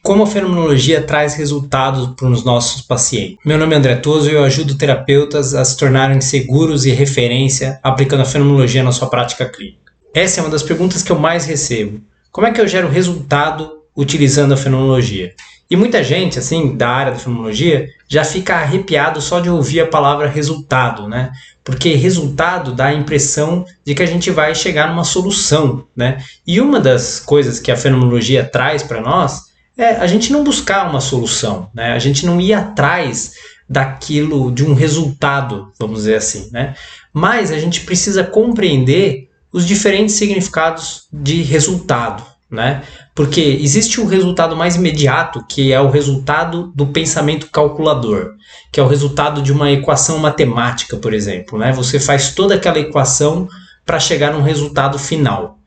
Como a fenomenologia traz resultados para os nossos pacientes? Meu nome é André Toso e eu ajudo terapeutas a se tornarem seguros e referência aplicando a fenomenologia na sua prática clínica. Essa é uma das perguntas que eu mais recebo. Como é que eu gero resultado utilizando a fenomenologia? E muita gente, assim, da área da fenomenologia, já fica arrepiado só de ouvir a palavra resultado, né? Porque resultado dá a impressão de que a gente vai chegar numa solução, né? E uma das coisas que a fenomenologia traz para nós é a gente não buscar uma solução, né? A gente não ir atrás daquilo, de um resultado, vamos dizer assim, né? Mas a gente precisa compreender os diferentes significados de resultado, né? Porque existe o resultado mais imediato, que é o resultado do pensamento calculador, que é o resultado de uma equação matemática, por exemplo, né? Você faz toda aquela equação para chegar num resultado final.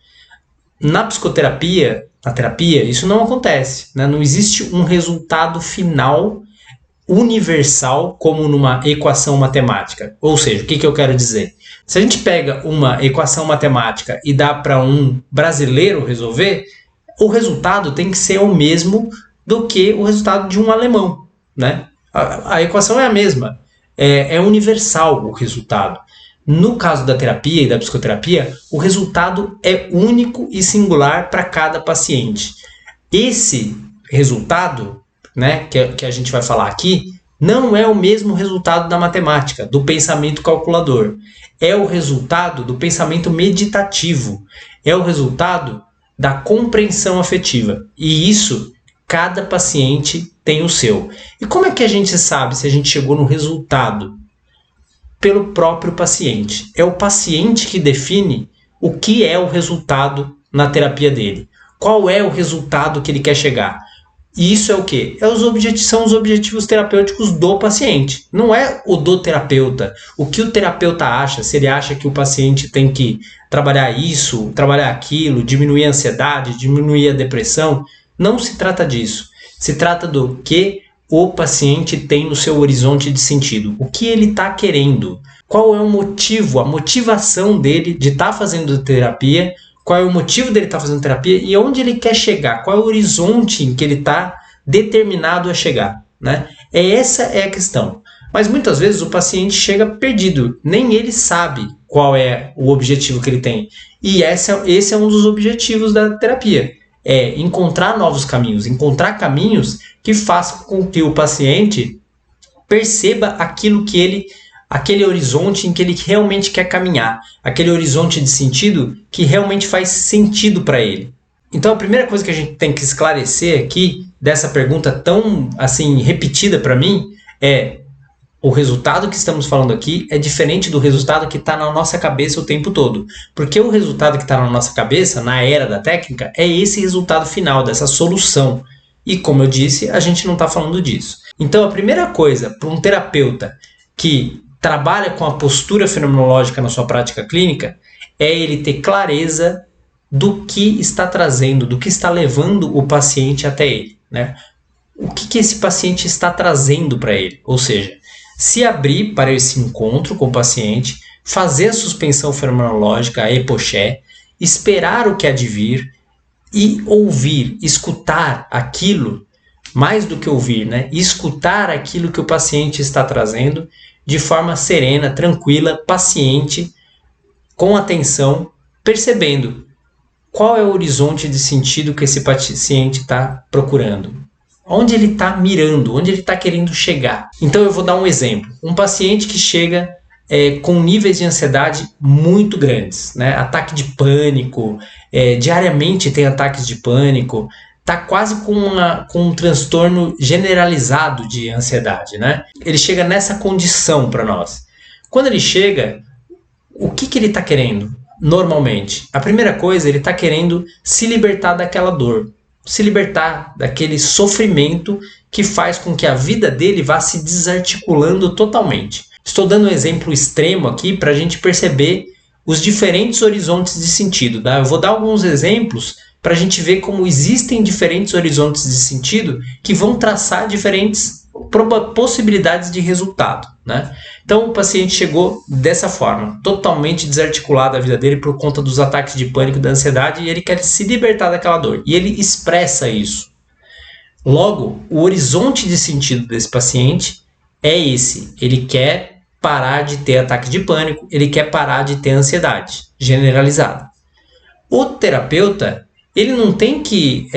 Na psicoterapia, na terapia, isso não acontece, né? Não existe um resultado final universal como numa equação matemática. Ou seja, o que eu quero dizer? Se a gente pega uma equação matemática e dá para um brasileiro resolver, o resultado tem que ser o mesmo do que o resultado de um alemão, né? A equação é a mesma, é universal o resultado. No caso da terapia e da psicoterapia, o resultado é único e singular para cada paciente. Esse resultado, né, que a gente vai falar aqui, não é o mesmo resultado da matemática, do pensamento calculador. É o resultado do pensamento meditativo. É o resultado da compreensão afetiva. E isso, cada paciente tem o seu. E como é que a gente sabe se a gente chegou no resultado? Pelo próprio paciente. É o paciente que define o que é o resultado na terapia dele. Qual é o resultado que ele quer chegar? E isso é o quê? São os objetivos terapêuticos do paciente. Não é o do terapeuta. O que o terapeuta acha, se ele acha que o paciente tem que trabalhar isso, trabalhar aquilo, diminuir a ansiedade, diminuir a depressão, não se trata disso. Se trata do que o paciente tem no seu horizonte de sentido. O que ele está querendo? Qual é o motivo, a motivação dele de estar fazendo terapia? Qual é o motivo dele estar fazendo terapia e onde ele quer chegar? Qual é o horizonte em que ele está determinado a chegar, né? Essa é a questão. Mas muitas vezes o paciente chega perdido. Nem ele sabe qual é o objetivo que ele tem. E esse é um dos objetivos da terapia. É encontrar novos caminhos. Encontrar caminhos que façam com que o paciente perceba aquele horizonte em que ele realmente quer caminhar, aquele horizonte de sentido que realmente faz sentido para ele. Então a primeira coisa que a gente tem que esclarecer aqui dessa pergunta tão assim repetida para mim é: o resultado que estamos falando aqui é diferente do resultado que está na nossa cabeça o tempo todo. Porque o resultado que está na nossa cabeça, na era da técnica, é esse resultado final, dessa solução. E como eu disse, a gente não está falando disso. Então a primeira coisa para um terapeuta que trabalha com a postura fenomenológica na sua prática clínica é ele ter clareza do que está trazendo, do que está levando o paciente até ele, né? O que esse paciente está trazendo para ele, ou seja, se abrir para esse encontro com o paciente, fazer a suspensão fenomenológica, a epoché, esperar o que há de vir e ouvir, escutar aquilo, mais do que ouvir, né? Escutar aquilo que o paciente está trazendo de forma serena, tranquila, paciente, com atenção, percebendo qual é o horizonte de sentido que esse paciente está procurando. Onde ele está mirando, onde ele está querendo chegar. Então eu vou dar um exemplo. Um paciente que chega com níveis de ansiedade muito grandes, né? Ataque de pânico, diariamente tem ataques de pânico, está quase com um transtorno generalizado de ansiedade, né? Ele chega nessa condição para nós. Quando ele chega, o que ele está querendo? Normalmente, a primeira coisa, ele está querendo se libertar daquela dor, se libertar daquele sofrimento que faz com que a vida dele vá se desarticulando totalmente. Estou dando um exemplo extremo aqui para a gente perceber os diferentes horizontes de sentido, tá? Eu vou dar alguns exemplos para a gente ver como existem diferentes horizontes de sentido que vão traçar diferentes possibilidades de resultado, né? Então o paciente chegou dessa forma, totalmente desarticulado a vida dele por conta dos ataques de pânico, da ansiedade, e ele quer se libertar daquela dor. E ele expressa isso. Logo, o horizonte de sentido desse paciente é esse. Ele quer parar de ter ataque de pânico, ele quer parar de ter ansiedade generalizada. O terapeuta, ele não tem que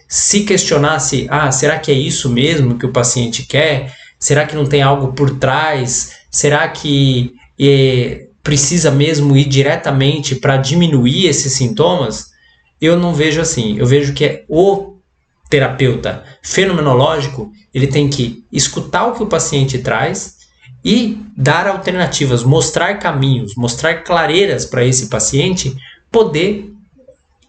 se questionar se, será que é isso mesmo que o paciente quer? Será que não tem algo por trás? Será que precisa mesmo ir diretamente para diminuir esses sintomas? Eu não vejo assim. Eu vejo que o terapeuta fenomenológico, ele tem que escutar o que o paciente traz e dar alternativas, mostrar caminhos, mostrar clareiras para esse paciente poder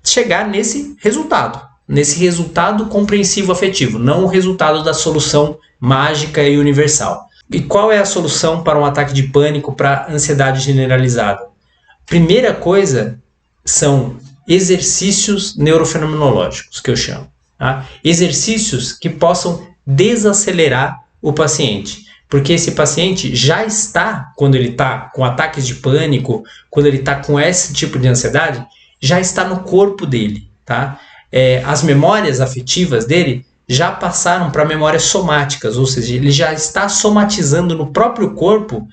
chegar nesse resultado compreensivo afetivo, não o resultado da solução mágica e universal. E qual é a solução para um ataque de pânico, para ansiedade generalizada? Primeira coisa são exercícios neurofenomenológicos, que eu chamo. Tá? Exercícios que possam desacelerar o paciente. Porque esse paciente já está, quando ele está com ataques de pânico, quando ele está com esse tipo de ansiedade, já está no corpo dele. Tá? As memórias afetivas dele já passaram para memórias somáticas, ou seja, ele já está somatizando no próprio corpo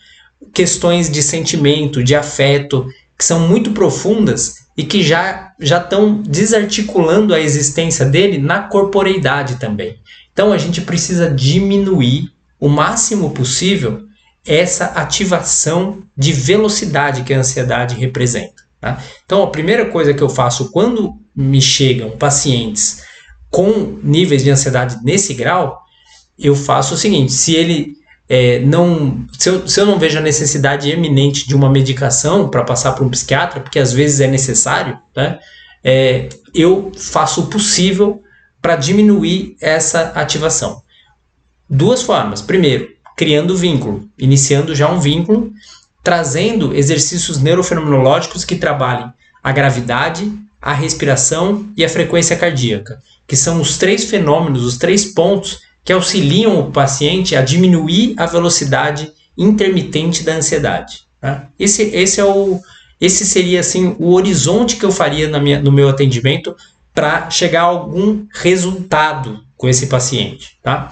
questões de sentimento, de afeto, que são muito profundas e que já estão desarticulando a existência dele na corporeidade também. Então a gente precisa diminuir o máximo possível essa ativação de velocidade que a ansiedade representa. Tá? Então a primeira coisa que eu faço quando me chegam pacientes com níveis de ansiedade nesse grau, eu faço o seguinte: se ele se eu não vejo a necessidade eminente de uma medicação para passar para um psiquiatra, porque às vezes é necessário, né, eu faço o possível para diminuir essa ativação. Duas formas. Primeiro, criando vínculo, iniciando já um vínculo, trazendo exercícios neurofenomenológicos que trabalhem a gravidade, a respiração e a frequência cardíaca, que são os três fenômenos, os três pontos que auxiliam o paciente a diminuir a velocidade intermitente da ansiedade. Tá? Esse seria assim, o horizonte que eu faria no meu atendimento para chegar a algum resultado com esse paciente, tá?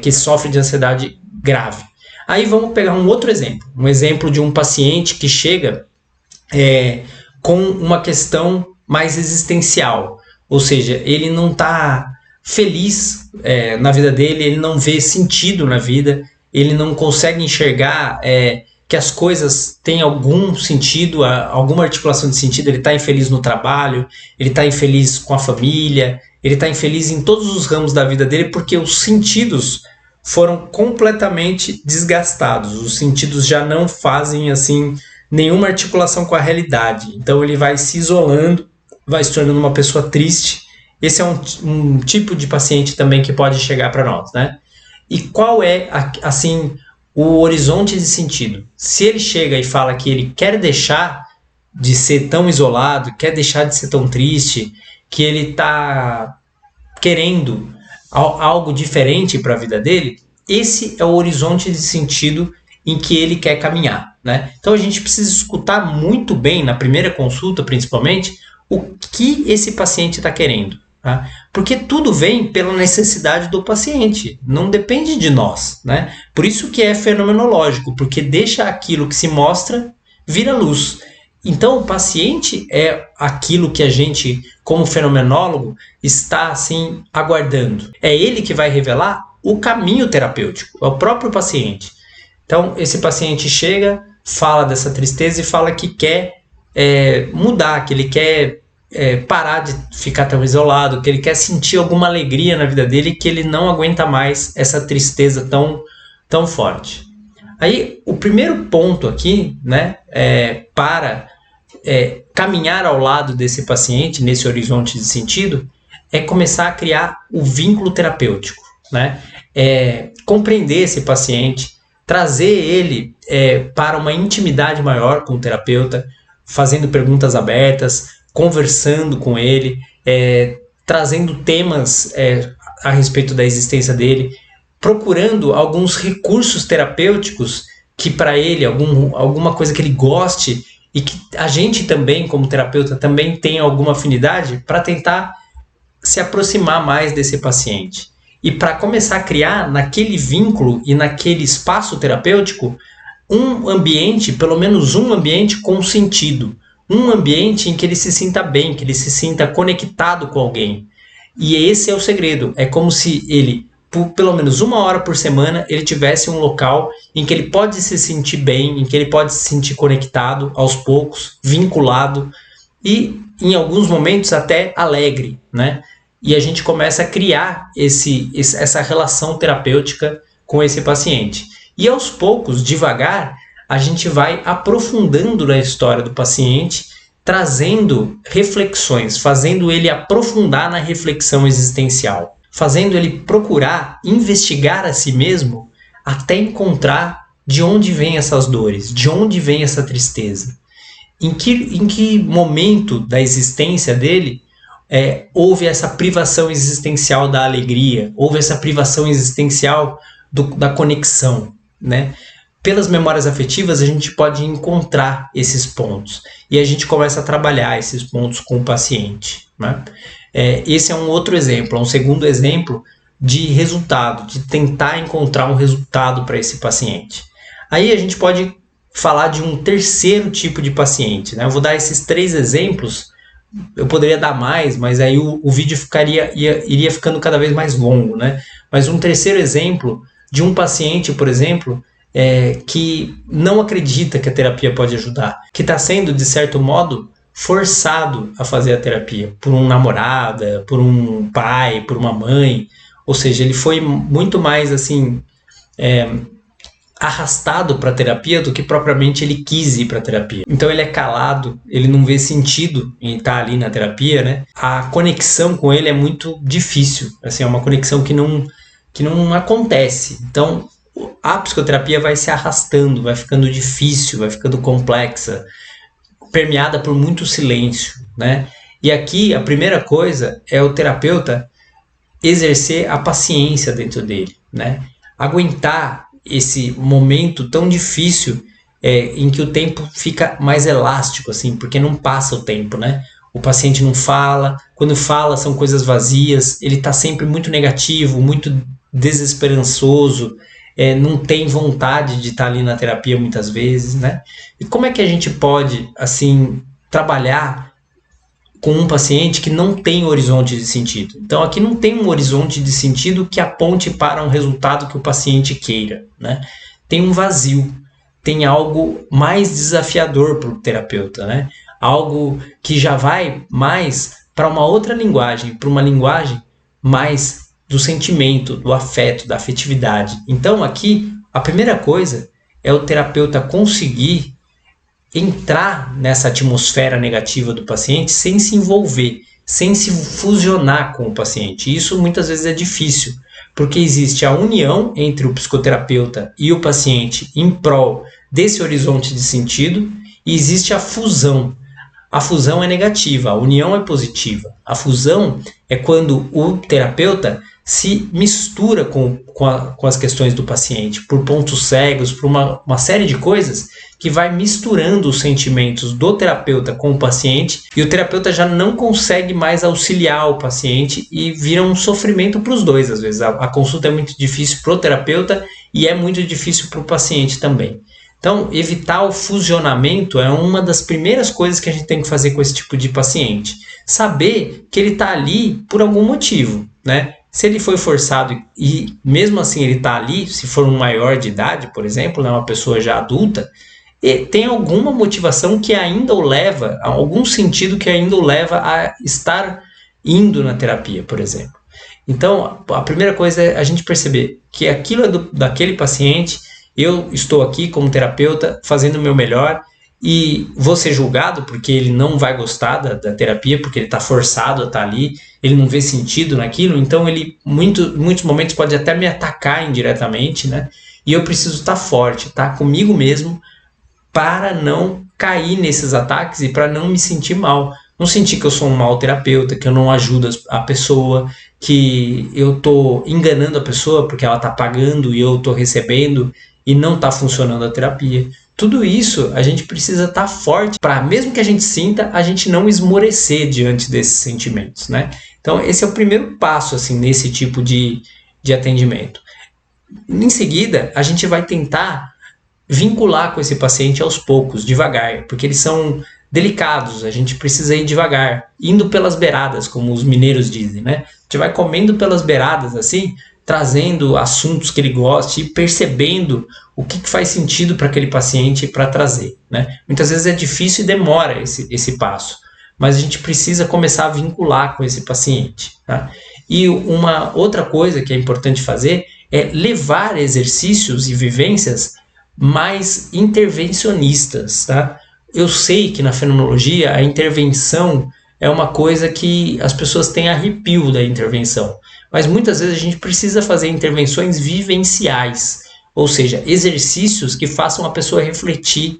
Que sofre de ansiedade grave. Aí vamos pegar um outro exemplo, um exemplo de um paciente que chega com uma questão mais existencial, ou seja, ele não está feliz na vida dele, ele não vê sentido na vida, ele não consegue enxergar que as coisas têm algum sentido, alguma articulação de sentido. Ele está infeliz no trabalho, ele está infeliz com a família, ele está infeliz em todos os ramos da vida dele porque os sentidos foram completamente desgastados, os sentidos já não fazem assim nenhuma articulação com a realidade, então ele vai se isolando, vai se tornando uma pessoa triste. Esse é um tipo de paciente também que pode chegar para nós, né? E qual é, assim, o horizonte de sentido? Se ele chega e fala que ele quer deixar de ser tão isolado, quer deixar de ser tão triste, que ele está querendo algo diferente para a vida dele, esse é o horizonte de sentido em que ele quer caminhar, né? Então a gente precisa escutar muito bem, na primeira consulta principalmente, o que esse paciente está querendo. Tá? Porque tudo vem pela necessidade do paciente, não depende de nós, né? Por isso que é fenomenológico, porque deixa aquilo que se mostra vira luz. Então o paciente é aquilo que a gente, como fenomenólogo, está assim aguardando. É ele que vai revelar o caminho terapêutico, é o próprio paciente. Então esse paciente chega, fala dessa tristeza e fala que quer mudar, que ele quer parar de ficar tão isolado, que ele quer sentir alguma alegria na vida dele, que ele não aguenta mais essa tristeza tão forte. Aí o primeiro ponto aqui, né, para caminhar ao lado desse paciente, nesse horizonte de sentido, é começar a criar o vínculo terapêutico, né? Compreender esse paciente, trazer ele para uma intimidade maior com o terapeuta, fazendo perguntas abertas, conversando com ele, trazendo temas a respeito da existência dele, procurando alguns recursos terapêuticos que para ele, alguma coisa que ele goste e que a gente também, como terapeuta, também tem alguma afinidade para tentar se aproximar mais desse paciente. E para começar a criar naquele vínculo e naquele espaço terapêutico um ambiente, pelo menos um ambiente com sentido. Um ambiente em que ele se sinta bem, que ele se sinta conectado com alguém. E esse é o segredo. É como se ele, por pelo menos 1 hora por semana, ele tivesse um local em que ele pode se sentir bem, em que ele pode se sentir conectado aos poucos, vinculado e, em alguns momentos, até alegre, né? E a gente começa a criar essa relação terapêutica com esse paciente. E aos poucos, devagar, a gente vai aprofundando na história do paciente, trazendo reflexões, fazendo ele aprofundar na reflexão existencial, fazendo ele procurar investigar a si mesmo até encontrar de onde vêm essas dores, de onde vem essa tristeza. Em que momento da existência dele houve essa privação existencial da alegria, houve essa privação existencial da conexão, né? Pelas memórias afetivas a gente pode encontrar esses pontos e a gente começa a trabalhar esses pontos com o paciente, né? Esse é um outro exemplo, é um segundo exemplo de resultado, de tentar encontrar um resultado para esse paciente. Aí a gente pode falar de um terceiro tipo de paciente, né? Eu vou dar esses 3 exemplos, eu poderia dar mais, mas aí o vídeo iria ficando cada vez mais longo, né? Mas um terceiro exemplo de um paciente, por exemplo, que não acredita que a terapia pode ajudar, que está sendo, de certo modo, forçado a fazer a terapia por um namorado, por um pai, por uma mãe, ou seja, ele foi muito mais assim arrastado para a terapia do que propriamente ele quis ir para a terapia. Então ele é calado, ele não vê sentido em estar ali na terapia, né? A conexão com ele é muito difícil, assim, é uma conexão que não acontece. Então a psicoterapia vai se arrastando, vai ficando difícil, vai ficando complexa, permeada por muito silêncio, né? E aqui a primeira coisa é o terapeuta exercer a paciência dentro dele, né? Aguentar esse momento tão difícil em que o tempo fica mais elástico, assim, porque não passa o tempo, né? O paciente não fala, quando fala são coisas vazias, ele está sempre muito negativo, muito desesperançoso, não tem vontade de estar ali na terapia muitas vezes, né? E como é que a gente pode, assim, trabalhar com um paciente que não tem horizonte de sentido? Então aqui não tem um horizonte de sentido que aponte para um resultado que o paciente queira, né? Tem um vazio, tem algo mais desafiador para o terapeuta, né? Algo que já vai mais para uma outra linguagem, para uma linguagem mais do sentimento, do afeto, da afetividade. Então aqui a primeira coisa é o terapeuta conseguir entrar nessa atmosfera negativa do paciente sem se envolver, sem se fusionar com o paciente. Isso muitas vezes é difícil, porque existe a união entre o psicoterapeuta e o paciente em prol desse horizonte de sentido, e existe a fusão. A fusão é negativa, a união é positiva. A fusão é quando o terapeuta se mistura com as questões do paciente, por pontos cegos, por uma série de coisas que vai misturando os sentimentos do terapeuta com o paciente, e o terapeuta já não consegue mais auxiliar o paciente e vira um sofrimento para os dois. Às vezes a consulta é muito difícil para o terapeuta e é muito difícil para o paciente também. Então, evitar o fusionamento é uma das primeiras coisas que a gente tem que fazer com esse tipo de paciente. Saber que ele está ali por algum motivo, né? Se ele foi forçado e mesmo assim ele está ali, se for um maior de idade, por exemplo, né, uma pessoa já adulta, tem alguma motivação que ainda o leva, algum sentido que ainda o leva a estar indo na terapia, por exemplo. Então, a primeira coisa é a gente perceber que aquilo é daquele paciente, eu estou aqui como terapeuta fazendo o meu melhor e vou ser julgado porque ele não vai gostar da terapia, porque ele está forçado a estar ali, ele não vê sentido naquilo, então ele, muitos momentos, pode até me atacar indiretamente, né? E eu preciso estar forte, estar comigo mesmo para não cair nesses ataques e para não me sentir mal. Não sentir que eu sou um mau terapeuta, que eu não ajudo a pessoa, que eu estou enganando a pessoa porque ela está pagando e eu estou recebendo e não está funcionando a terapia. Tudo isso a gente precisa estar forte para, mesmo que a gente sinta, a gente não esmorecer diante desses sentimentos, né? Então, esse é o primeiro passo assim, nesse tipo de atendimento. Em seguida, a gente vai tentar vincular com esse paciente aos poucos, devagar, porque eles são delicados, a gente precisa ir devagar, indo pelas beiradas, como os mineiros dizem, né? A gente vai comendo pelas beiradas, assim, trazendo assuntos que ele goste e percebendo o que faz sentido para aquele paciente para trazer, né? Muitas vezes é difícil e demora esse passo, mas a gente precisa começar a vincular com esse paciente, tá? E uma outra coisa que é importante fazer é levar exercícios e vivências mais intervencionistas, tá? Eu sei que na fenomenologia a intervenção é uma coisa que as pessoas têm arrepio da intervenção, mas muitas vezes a gente precisa fazer intervenções vivenciais, ou seja, exercícios que façam a pessoa refletir,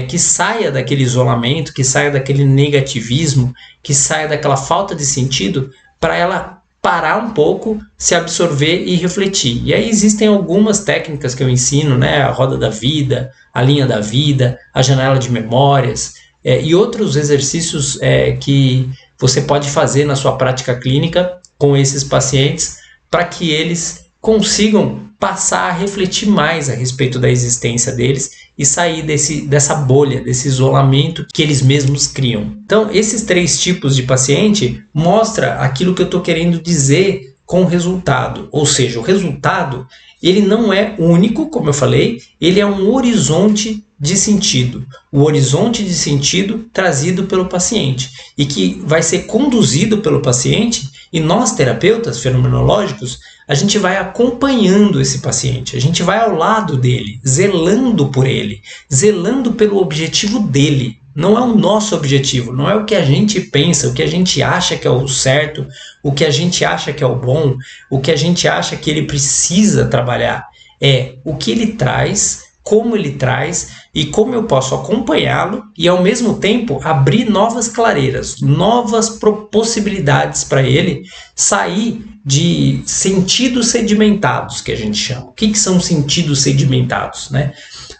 que saia daquele isolamento, que saia daquele negativismo, que saia daquela falta de sentido, para ela parar um pouco, se absorver e refletir. E aí existem algumas técnicas que eu ensino, né? A roda da vida, a linha da vida, a janela de memórias, e outros exercícios que você pode fazer na sua prática clínica com esses pacientes para que eles consigam passar a refletir mais a respeito da existência deles e sair dessa bolha, desse isolamento que eles mesmos criam. Então, esses 3 tipos de paciente mostra aquilo que eu estou querendo dizer com o resultado. Ou seja, o resultado ele não é único, como eu falei, ele é um horizonte de sentido. O horizonte de sentido trazido pelo paciente e que vai ser conduzido pelo paciente, e nós, terapeutas fenomenológicos, a gente vai acompanhando esse paciente, a gente vai ao lado dele, zelando por ele, zelando pelo objetivo dele. Não é o nosso objetivo, não é o que a gente pensa, o que a gente acha que é o certo, o que a gente acha que é o bom, o que a gente acha que ele precisa trabalhar. É o que ele traz, como ele traz e como eu posso acompanhá-lo e ao mesmo tempo abrir novas clareiras, novas possibilidades para ele sair de sentidos sedimentados, que a gente chama. O que são sentidos sedimentados, né?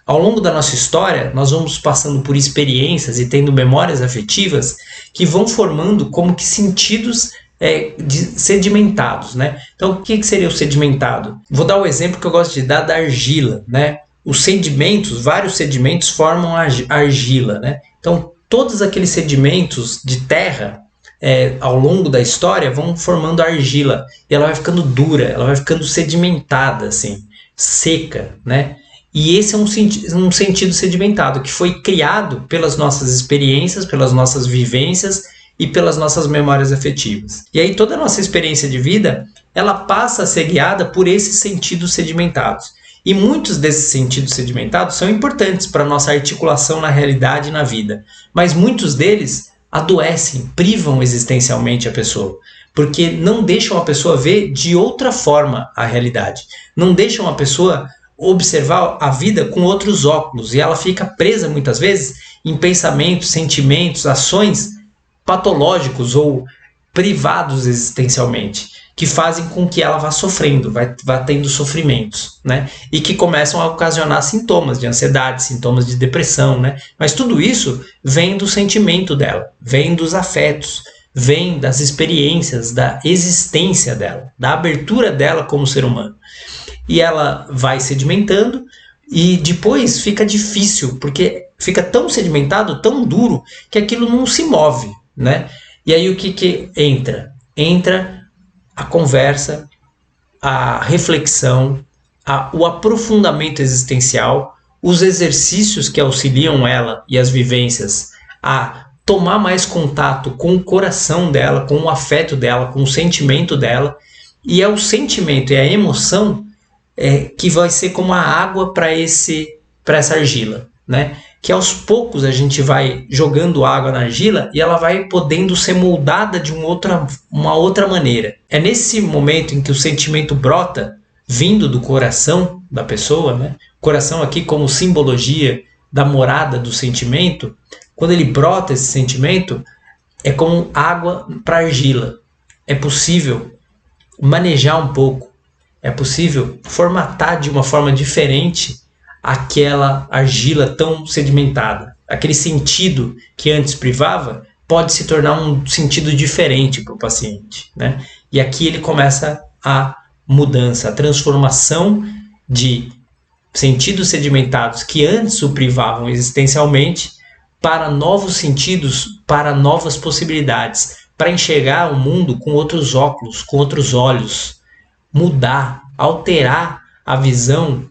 Ao longo da nossa história, nós vamos passando por experiências e tendo memórias afetivas que vão formando como que sentidos sedimentados, né? Então, o que seria o sedimentado? Vou dar o exemplo que eu gosto de dar da argila, né? Os sedimentos, vários sedimentos formam a argila, né? Então, todos aqueles sedimentos de terra, ao longo da história, vão formando a argila. E ela vai ficando dura, ela vai ficando sedimentada, assim, seca, né? E esse é um sentido sedimentado, que foi criado pelas nossas experiências, pelas nossas vivências e pelas nossas memórias afetivas. E aí toda a nossa experiência de vida, ela passa a ser guiada por esses sentidos sedimentados. E muitos desses sentidos sedimentados são importantes para a nossa articulação na realidade e na vida. Mas muitos deles adoecem, privam existencialmente a pessoa, porque não deixam a pessoa ver de outra forma a realidade. Não deixam a pessoa observar a vida com outros óculos, e ela fica presa muitas vezes em pensamentos, sentimentos, ações patológicos ou privados existencialmente, que fazem com que ela vá sofrendo, vá tendo sofrimentos, né? E que começam a ocasionar sintomas de ansiedade, sintomas de depressão, né? Mas tudo isso vem do sentimento dela, vem dos afetos, vem das experiências, da existência dela, da abertura dela como ser humano. E ela vai sedimentando e depois fica difícil, porque fica tão sedimentado, tão duro, que aquilo não se move, né? E aí o que entra? Entra a conversa, a reflexão, o aprofundamento existencial, os exercícios que auxiliam ela e as vivências a tomar mais contato com o coração dela, com o afeto dela, com o sentimento dela, e é o sentimento e a emoção que vai ser como a água para essa argila, né? Que aos poucos a gente vai jogando água na argila e ela vai podendo ser moldada de uma outra maneira. É nesse momento em que o sentimento brota, vindo do coração da pessoa, né? Coração aqui como simbologia da morada do sentimento. Quando ele brota esse sentimento, é como água para argila. É possível manejar um pouco, é possível formatar de uma forma diferente aquela argila tão sedimentada. Aquele sentido que antes privava pode se tornar um sentido diferente para o paciente, né? E aqui ele começa a mudança, a transformação de sentidos sedimentados que antes o privavam existencialmente para novos sentidos, para novas possibilidades, para enxergar o mundo com outros óculos, com outros olhos, mudar, alterar a visão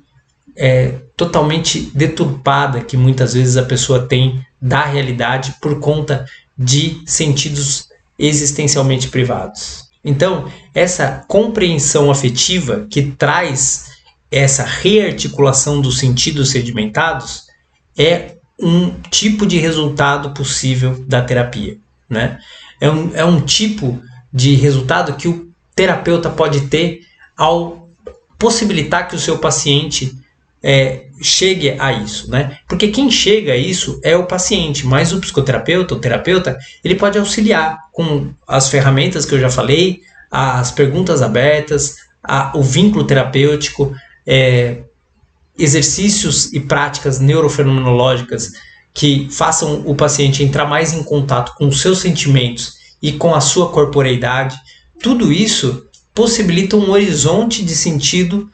totalmente deturpada que muitas vezes a pessoa tem da realidade por conta de sentidos existencialmente privados. Então, essa compreensão afetiva que traz essa rearticulação dos sentidos sedimentados é um tipo de resultado possível da terapia, né? É um tipo de resultado que o terapeuta pode ter ao possibilitar que o seu paciente chegue a isso, né? Porque quem chega a isso é o paciente, mas o psicoterapeuta, o terapeuta, ele pode auxiliar com as ferramentas que eu já falei, as perguntas abertas, o vínculo terapêutico, exercícios e práticas neurofenomenológicas que façam o paciente entrar mais em contato com os seus sentimentos e com a sua corporeidade. Tudo isso possibilita um horizonte de sentido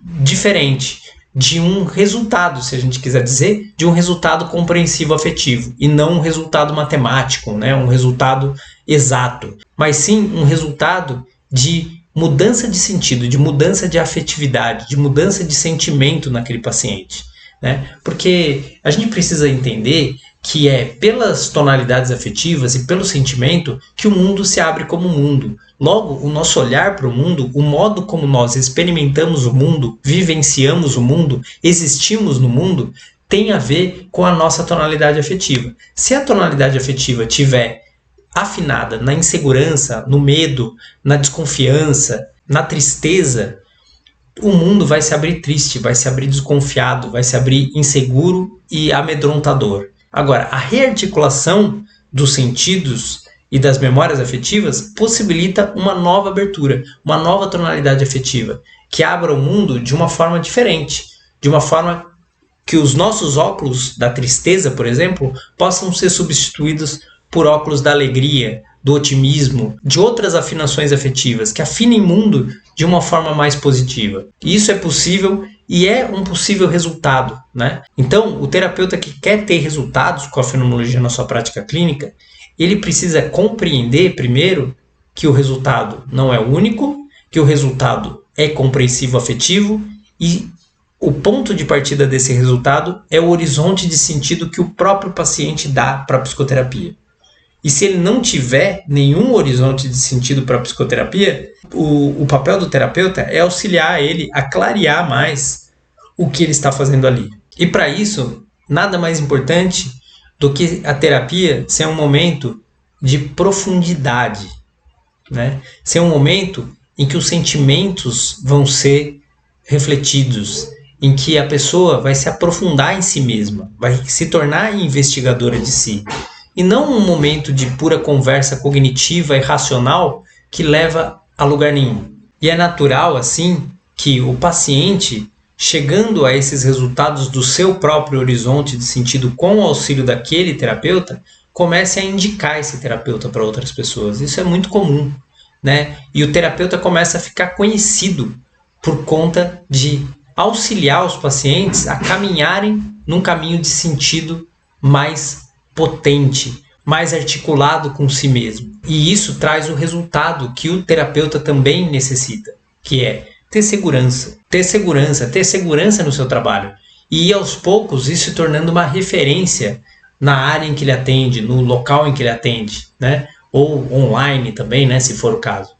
diferente, de um resultado, se a gente quiser dizer, de um resultado compreensivo afetivo, e não um resultado matemático, né? Um resultado exato, mas sim um resultado de mudança de sentido, de mudança de afetividade, de mudança de sentimento naquele paciente, né? Porque a gente precisa entender que é pelas tonalidades afetivas e pelo sentimento que o mundo se abre como mundo. Logo, o nosso olhar para o mundo, o modo como nós experimentamos o mundo, vivenciamos o mundo, existimos no mundo, tem a ver com a nossa tonalidade afetiva. Se a tonalidade afetiva tiver afinada na insegurança, no medo, na desconfiança, na tristeza, o mundo vai se abrir triste, vai se abrir desconfiado, vai se abrir inseguro e amedrontador. Agora, a rearticulação dos sentidos e das memórias afetivas possibilita uma nova abertura, uma nova tonalidade afetiva, que abra o mundo de uma forma diferente, de uma forma que os nossos óculos da tristeza, por exemplo, possam ser substituídos por óculos da alegria, do otimismo, de outras afinações afetivas, que afinem o mundo de uma forma mais positiva. E isso é possível e é um possível resultado, né? Então, o terapeuta que quer ter resultados com a fenomenologia na sua prática clínica, ele precisa compreender primeiro que o resultado não é único, que o resultado é compreensivo afetivo e o ponto de partida desse resultado é o horizonte de sentido que o próprio paciente dá para a psicoterapia. E se ele não tiver nenhum horizonte de sentido para a psicoterapia, o papel do terapeuta é auxiliar ele a clarear mais o que ele está fazendo ali. E para isso, nada mais importante do que a terapia ser um momento de profundidade, né? Ser um momento em que os sentimentos vão ser refletidos, em que a pessoa vai se aprofundar em si mesma, vai se tornar investigadora de si. E não um momento de pura conversa cognitiva e racional que leva a lugar nenhum. E é natural, assim, que o paciente, chegando a esses resultados do seu próprio horizonte de sentido com o auxílio daquele terapeuta, comece a indicar esse terapeuta para outras pessoas. Isso é muito comum, né? E o terapeuta começa a ficar conhecido por conta de auxiliar os pacientes a caminharem num caminho de sentido mais potente, mais articulado com si mesmo. E isso traz o resultado que o terapeuta também necessita, que é ter segurança no seu trabalho. E aos poucos isso se tornando uma referência na área em que ele atende, no local em que ele atende, né? Ou online também, né? Se for o caso.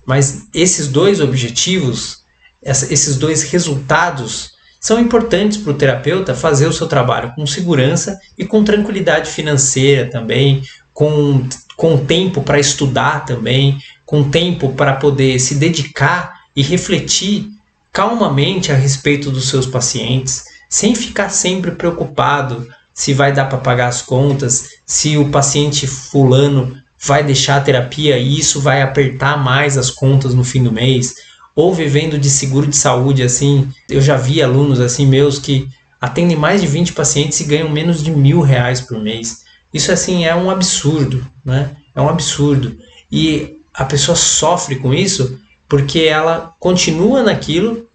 Mas esses dois objetivos, esses dois resultados são importantes para o terapeuta fazer o seu trabalho com segurança e com tranquilidade financeira também, com tempo para estudar também, com tempo para poder se dedicar e refletir calmamente a respeito dos seus pacientes, sem ficar sempre preocupado se vai dar para pagar as contas, se o paciente fulano vai deixar a terapia e isso vai apertar mais as contas no fim do mês, ou vivendo de seguro de saúde, assim. Eu já vi alunos assim meus que atendem mais de 20 pacientes e ganham menos de R$1.000 por mês. Isso assim é um absurdo, né? É um absurdo. E a pessoa sofre com isso porque ela continua naquilo,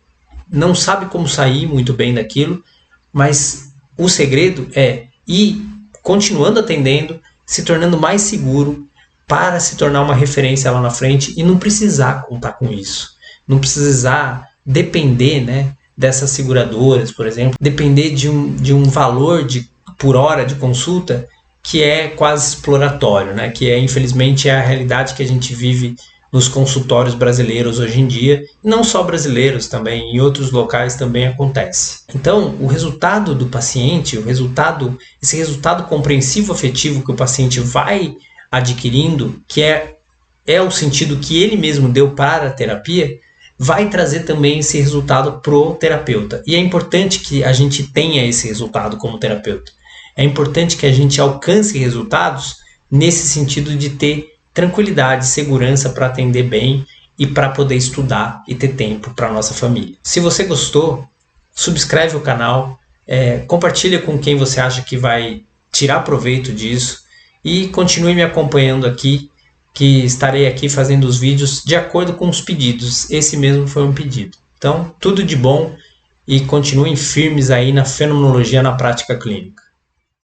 não sabe como sair muito bem daquilo, mas o segredo é ir continuando atendendo, se tornando mais seguro para se tornar uma referência lá na frente e não precisar contar com isso. Não precisar depender, né, dessas seguradoras, por exemplo, depender de um valor por hora de consulta que é quase exploratório, né, que infelizmente é a realidade que a gente vive nos consultórios brasileiros hoje em dia, e não só brasileiros também, em outros locais também acontece. Então, o resultado do paciente, esse resultado compreensivo afetivo que o paciente vai adquirindo, que é o sentido que ele mesmo deu para a terapia, vai trazer também esse resultado pro terapeuta. E é importante que a gente tenha esse resultado como terapeuta. É importante que a gente alcance resultados nesse sentido de ter tranquilidade, segurança para atender bem e para poder estudar e ter tempo para nossa família. Se você gostou, subscreve o canal, compartilha com quem você acha que vai tirar proveito disso e continue me acompanhando aqui, que estarei aqui fazendo os vídeos de acordo com os pedidos. Esse mesmo foi um pedido. Então, tudo de bom e continuem firmes aí na fenomenologia na prática clínica.